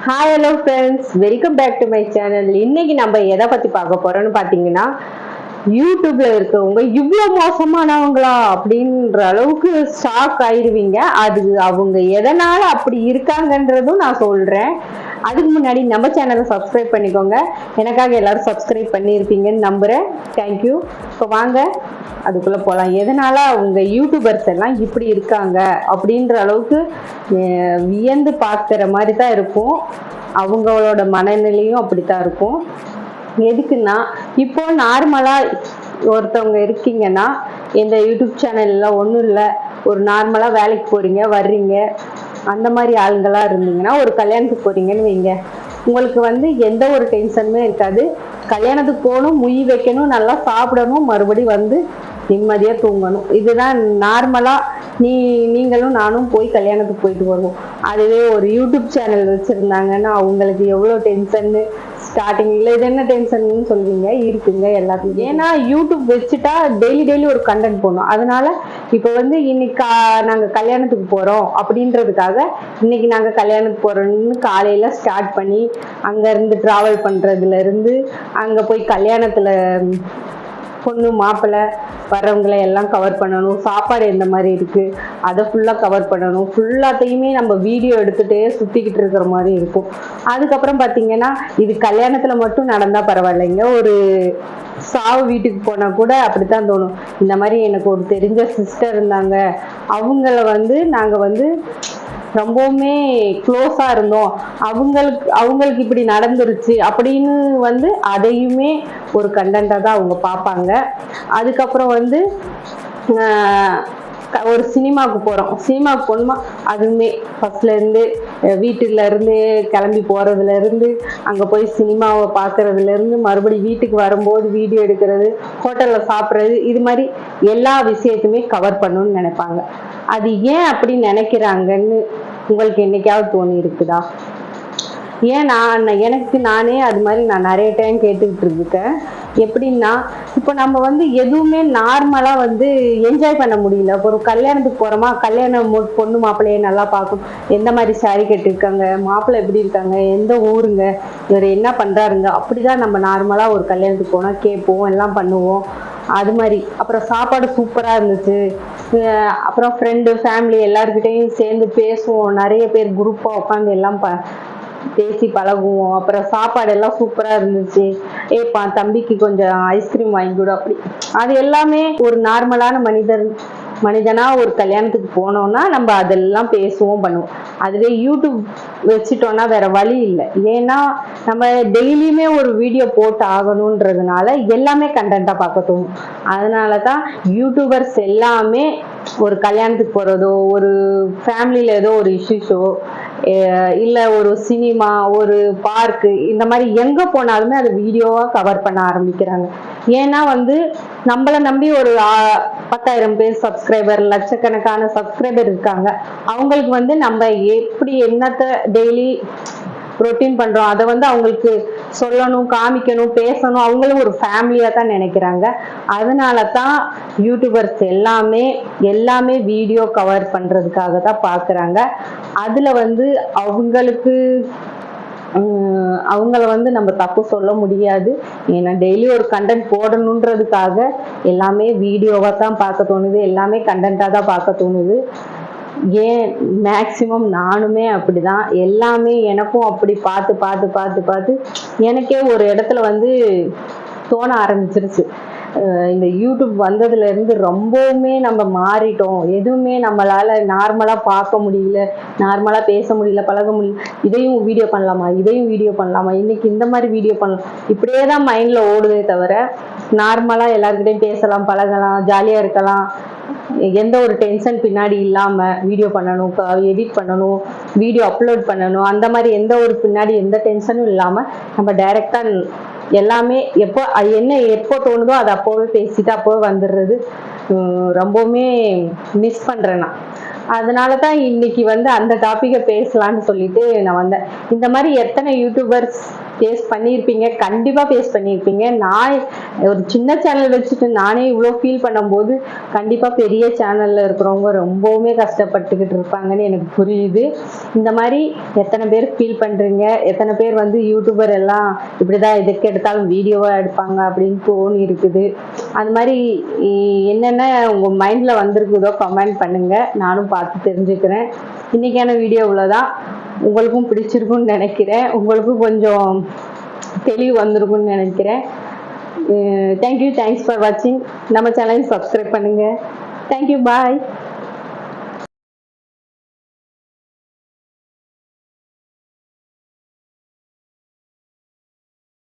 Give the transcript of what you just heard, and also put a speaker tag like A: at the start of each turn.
A: Hi hello friends, welcome back to my channel. இன்னைக்கு நம்ம எதை பத்தி பார்க்க போறோம்னு பார்த்தீங்கன்னா, யூடியூப்ல இருக்கவங்க இவ்வளோ மோசமானவங்களா அப்படின்ற அளவுக்கு ஷாக் ஆயிடுவீங்க. அது அவங்க எதனால அப்படி இருக்காங்கன்றதும் நான் சொல்றேன். அதுக்கு முன்னாடி நம்ம சேனலை சப்ஸ்கிரைப் பண்ணிக்கோங்க. எனக்காக எல்லாரும் சப்ஸ்கிரைப் பண்ணியிருப்பீங்கன்னு நம்புறேன். தேங்க்யூ. இப்போ வாங்க அதுக்குள்ள போகலாம். எதனால அவங்க யூடியூபர்ஸ் எல்லாம் இப்படி இருக்காங்க அப்படின்ற அளவுக்கு வியந்து பார்க்குற மாதிரி தான் இருக்கும். அவங்களோட மனநிலையும் அப்படித்தான் இருக்கும். எதுக்குன்னா, இப்போ நார்மலா ஒருத்தவங்க இருக்கீங்கன்னா, இந்த யூடியூப் சேனல்ல ஒன்றும் இல்லை, ஒரு நார்மலா வேலைக்கு போறீங்க வர்றீங்க, அந்த மாதிரி ஆளுங்களா இருந்தீங்கன்னா, ஒரு கல்யாணத்துக்கு போறீங்கன்னு வைங்க, உங்களுக்கு வந்து எந்த ஒரு டென்ஷனுமே இருக்காது. கல்யாணத்துக்கு போகணும், முய் வைக்கணும், நல்லா சாப்பிடணும், மறுபடியும் வந்து நிம்மதியா தூங்கணும். இதுதான் நார்மலா நீங்களும் நானும் போய் கல்யாணத்துக்கு போயிட்டு வருவோம். அதுவே ஒரு யூடியூப் சேனல் வச்சிருந்தாங்கன்னா அவங்களுக்கு எவ்வளவு டென்ஷன். ஸ்டார்டிங்ல இது என்ன டென்ஷன் சொல்வீங்க, இருக்குங்க எல்லாத்துக்கும். ஏன்னா யூடியூப் வச்சுட்டா டெய்லி ஒரு கண்டென்ட் போடணும். அதனால இப்ப வந்து இன்னைக்கு நாங்க கல்யாணத்துக்கு போறோம் அப்படின்றதுக்காக இன்னைக்கு நாங்க கல்யாணத்துக்கு போறோம்னு காலையில ஸ்டார்ட் பண்ணி அங்க இருந்து டிராவல் பண்றதுல இருந்து அங்க போய் கல்யாணத்துல பொண்ணு மாப்பிள்ளை வர்றவங்களை எல்லாம் கவர் பண்ணணும். சாப்பாடு எந்த மாதிரி இருக்கு அதை ஃபுல்லா கவர் பண்ணணும். ஃபுல்லாத்தையுமே நம்ம வீடியோ எடுத்துட்டே சுத்திக்கிட்டு இருக்கிற மாதிரி இருக்கும். அதுக்கப்புறம் பாத்தீங்கன்னா, இது கல்யாணத்துல மட்டும் நடந்தா பரவாயில்லைங்க, ஒரு சாவு வீட்டுக்கு போனா கூட அப்படித்தான் தோணும். இந்த மாதிரி எனக்கு ஒரு தெரிஞ்ச சிஸ்டர் இருந்தாங்க, அவங்கள வந்து நாங்க வந்து ரொம்பவுமே க்ளோஸா இருந்தோம், அவங்களுக்கு இப்படி நடந்துருச்சு அப்படின்னு வந்து அதையுமே ஒரு கண்டென்ட்டா தான் அவங்க பார்ப்பாங்க. அதுக்கப்புறம் வந்து ஒரு சினிமாவுக்கு போறோம், சினிமாவுக்கு போகணுமா, அதுவுமே ஃபர்ஸ்ட்ல இருந்து வீட்டுல இருந்து கிளம்பி போறதுல இருந்து அங்க போய் சினிமாவை பார்க்கறதுல இருந்து மறுபடியும் வீட்டுக்கு வரும்போது வீடியோ எடுக்கிறது, ஹோட்டல்ல சாப்பிட்றது, இது மாதிரி எல்லா விஷயத்தையுமே கவர் பண்ணணும்னு நினைப்பாங்க. அது ஏன் அப்படி நினைக்கிறாங்கன்னு உங்களுக்கு என்னைக்காவது தோணி இருக்குதா? ஏன் எனக்கு நானே அது மாதிரி நான் நிறைய டைம் கேட்டுக்கிட்டு இருக்கேன். எப்படின்னா, இப்போ நம்ம வந்து எதுவுமே நார்மலா வந்து என்ஜாய் பண்ண முடியல. ஒரு கல்யாணத்துக்கு போறோமா, கல்யாணம் பொண்ணு மாப்பிள்ளையை நல்லா பார்க்கணும், எந்த மாதிரி சாரி கட்டிருக்காங்க, மாப்பிள்ளை எப்படி இருக்காங்க, எந்த ஊருங்க, இவர் என்ன பண்றாருங்க, அப்படிதான் நம்ம நார்மலா ஒரு கல்யாணத்துக்கு போனா கேட்போம், எல்லாம் பண்ணுவோம். அது மாதிரி அப்புறம் சாப்பாடு சூப்பரா இருந்துச்சு, அப்புறம் ஃப்ரெண்டு ஃபேமிலி எல்லாருக்கிட்டையும் சேர்ந்து பேசுவோம், நிறைய பேர் குரூப்பா உட்காந்து எல்லாம் பேசி பழகுவோம். அப்புறம் சாப்பாடு எல்லாம் சூப்பரா இருந்துச்சு, ஏப்பா தம்பிக்கு கொஞ்சம் ஐஸ்கிரீம் வாங்கி கொடு, அப்படி. அது எல்லாமே ஒரு நார்மலான மனிதனா ஒரு கல்யாணத்துக்கு போனோம்னா நம்ம அதெல்லாம் பேசுவோம் பண்ணுவோம். அதுவே யூடியூப் வச்சுட்டோம்னா வேற வழி இல்லை. ஏன்னா நம்ம டெய்லியுமே ஒரு வீடியோ போட்டு ஆகணும்ன்றதுனால எல்லாமே கண்டென்ட்டா பார்க்க தோணும். அதனாலதான் யூடியூபர்ஸ் எல்லாமே ஒரு கல்யாணத்துக்கு போறதோ, ஒரு ஃபேமிலியில ஏதோ ஒரு இஷ்யூஸோ, இல்ல ஒரு சினிமா, ஒரு பார்க்கு, இந்த மாதிரி எங்க போனாலுமே அது வீடியோவா கவர் பண்ண ஆரம்பிக்கிறாங்க. ஏன்னா வந்து நம்மள நம்பி ஒரு 10,000 பேர் சப்ஸ்கிரைபர், லட்சக்கணக்கான சப்ஸ்கிரைபர் இருக்காங்க. அவங்களுக்கு வந்து நம்ம எப்படி என்னத்த டெய்லி ரொட்டீன் பண்றோம் அதை வந்து அவங்களுக்கு சொல்லணும், காமிக்கணும், பேசணும். அவங்களும் ஒரு ஃபேமிலியா தான் நினைக்கிறாங்க. அதனால தான் யூடியூபர்ஸ் எல்லாமே வீடியோ கவர் பண்றதுக்காக தான் பாக்குறாங்க. அதுல வந்து அவங்கள வந்து நம்ம தப்பு சொல்ல முடியாது. ஏன்னா டெய்லி ஒரு கண்டென்ட் போடணுன்றதுக்காக எல்லாமே வீடியோவா தான் பார்க்க தோணுது, எல்லாமே கண்டென்ட்டா தான் பார்க்க தோணுது. ஏன் மேக்சிமம் நானுமே அப்படிதான், எல்லாமே எனக்கும் அப்படி பார்த்து பார்த்து பார்த்து பார்த்து எனக்கே ஒரு இடத்துல வந்து தோண ஆரம்பிச்சிருச்சு, இந்த யூடியூப் வந்ததுல இருந்து ரொம்பவுமே நம்ம மாறிட்டோம், எதுவுமே நம்மளால நார்மலா பார்க்க முடியல, நார்மலா பேச முடியல, பழக முடியல, இதையும் வீடியோ பண்ணலாமா, இதையும் வீடியோ பண்ணலாமா, இன்னைக்கு இந்த மாதிரி வீடியோ பண்ணலாம், இப்படியேதான் மைண்ட்ல ஓடுதே தவிர நார்மலா எல்லாருக்கிட்டையும் பேசலாம், பழகலாம், ஜாலியா இருக்கலாம், எந்த ஒரு டென்ஷன் பின்னாடி இல்லாம வீடியோ பண்ணணும், எடிட் பண்ணணும், வீடியோ அப்லோட் பண்ணணும், அந்த மாதிரி எந்த ஒரு பின்னாடி எந்த டென்ஷனும் இல்லாம நம்ம டைரக்டா எல்லாமே எப்போ தோணுதோ அதை அப்போவே பேசிட்டு அப்போவே வந்துடுறது. ரொம்பவுமே மிஸ் பண்றேன் நான். அதனாலதான் இன்னைக்கு வந்து அந்த டாபிக்கை பேசலான்னு சொல்லிட்டு நான் வந்தேன். இந்த மாதிரி எத்தனை யூடியூபர்ஸ் ஃபேஸ் பண்ணியிருப்பீங்க, கண்டிப்பா ஃபேஸ் பண்ணியிருப்பீங்க. நான் ஒரு சின்ன சேனல் வச்சுட்டு நானே இவ்வளோ ஃபீல் பண்ணும்போது கண்டிப்பா பெரிய சேனல்ல இருக்கிறவங்க ரொம்பவுமே கஷ்டப்பட்டுக்கிட்டு இருப்பாங்கன்னு எனக்கு புரியுது. இந்த மாதிரி எத்தனை பேர் ஃபீல் பண்றீங்க, எத்தனை பேர் வந்து யூடியூபர் எல்லாம் இப்படிதான் எதுக்கு எடுத்தாலும் வீடியோவா எடுப்பாங்க அப்படின்னு தோணி இருக்குது. அது மாதிரி என்னென்ன உங்க மைண்ட்ல வந்திருக்குதோ கமெண்ட் பண்ணுங்க, நானும் பார்த்து தெரிஞ்சுக்கிறேன். இன்னைக்கான வீடியோ இவ்வளவுதான். உங்களுக்கும் பிடிச்சிருக்கும்னு நினைக்கிறேன், உங்களுக்கும் கொஞ்சம் தெளிவு வந்திருக்கும்னு நினைக்கிறேன். தேங்க்யூ, தேங்க்ஸ் ஃபார் வாட்சிங். நம்ம சேனலை சப்ஸ்கிரைப் பண்ணுங்க. தேங்க்யூ, பாய்.